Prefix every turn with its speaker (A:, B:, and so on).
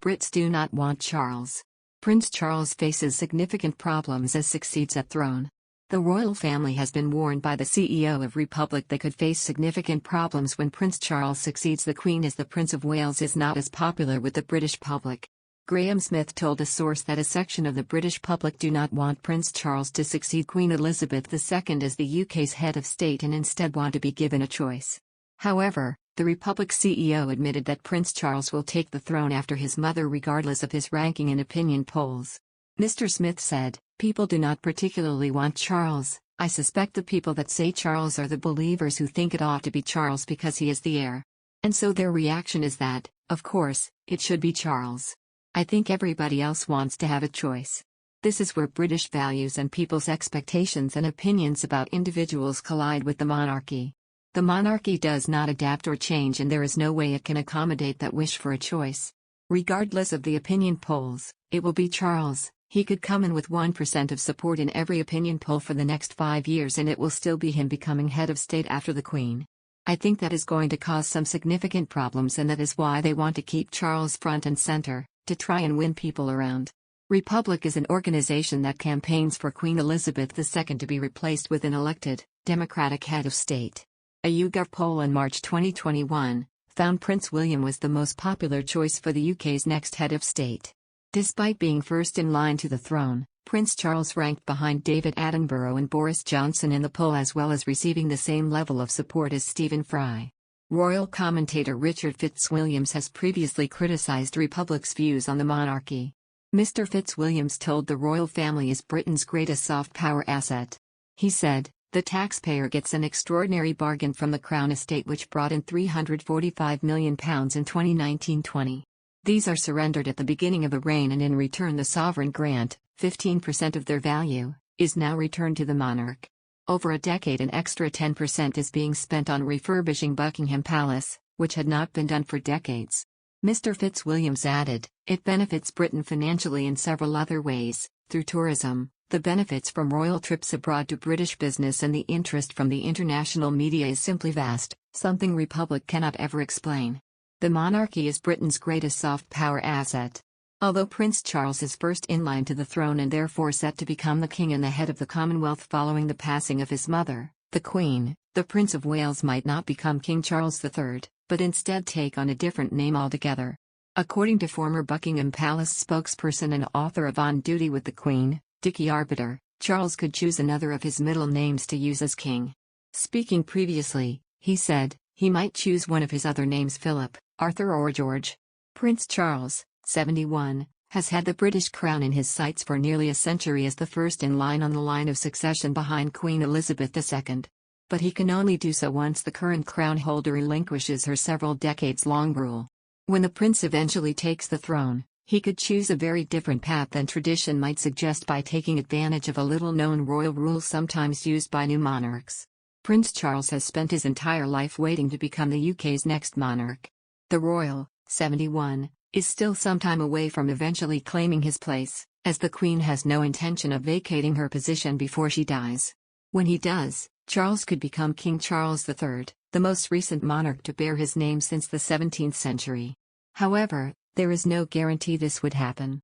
A: Brits do not want Charles. Prince Charles faces significant problems as succeeds at throne. The royal family has been warned by the CEO of Republic they could face significant problems when Prince Charles succeeds the Queen, as the Prince of Wales is not as popular with the British public. Graham Smith told a source that a section of the British public do not want Prince Charles to succeed Queen Elizabeth II as the UK's head of state and instead want to be given a choice. However, the Republic CEO admitted that Prince Charles will take the throne after his mother regardless of his ranking in opinion polls. Mr. Smith said, "People do not particularly want Charles. I suspect the people that say Charles are the believers who think it ought to be Charles because he is the heir. And so their reaction is that, of course, it should be Charles. I think everybody else wants to have a choice." This is where British values and people's expectations and opinions about individuals collide with the monarchy. The monarchy does not adapt or change, and there is no way it can accommodate that wish for a choice. Regardless of the opinion polls, it will be Charles. He could come in with 1% of support in every opinion poll for the next 5 years and it will still be him becoming head of state after the Queen. I think that is going to cause some significant problems, and that is why they want to keep Charles front and center, to try and win people around. Republic is an organization that campaigns for Queen Elizabeth II to be replaced with an elected, Democratic head of state. A YouGov poll in March 2021 found Prince William was the most popular choice for the UK's next head of state. Despite being first in line to the throne, Prince Charles ranked behind David Attenborough and Boris Johnson in the poll, as well as receiving the same level of support as Stephen Fry. Royal commentator Richard Fitzwilliams has previously criticized Republic's views on the monarchy. Mr. Fitzwilliams told the royal family is Britain's greatest soft power asset. He said, "The taxpayer gets an extraordinary bargain from the Crown Estate, which brought in £345 million in 2019-20. These are surrendered at the beginning of the reign, and in return the sovereign grant, 15% of their value, is now returned to the monarch. Over a decade an extra 10% is being spent on refurbishing Buckingham Palace, which had not been done for decades." Mr. Fitzwilliams added, "It benefits Britain financially in several other ways, through tourism. The benefits from royal trips abroad to British business and the interest from the international media is simply vast, something Republic cannot ever explain. The monarchy is Britain's greatest soft power asset." Although Prince Charles is first in line to the throne and therefore set to become the king and the head of the Commonwealth following the passing of his mother, the Queen, the Prince of Wales might not become King Charles III, but instead take on a different name altogether. According to former Buckingham Palace spokesperson and author of On Duty with the Queen, Dickie Arbiter, Charles could choose another of his middle names to use as king. Speaking previously, he said, he might choose one of his other names, Philip, Arthur or George. Prince Charles, 71, has had the British crown in his sights for nearly a century as the first in line on the line of succession behind Queen Elizabeth II. But he can only do so once the current crown holder relinquishes her several decades-long rule. When the prince eventually takes the throne, he could choose a very different path than tradition might suggest by taking advantage of a little-known royal rule sometimes used by new monarchs. Prince Charles has spent his entire life waiting to become the UK's next monarch. The royal, 71, is still some time away from eventually claiming his place, as the Queen has no intention of vacating her position before she dies. When he does, Charles could become King Charles III, the most recent monarch to bear his name since the 17th century. However, there is no guarantee this would happen.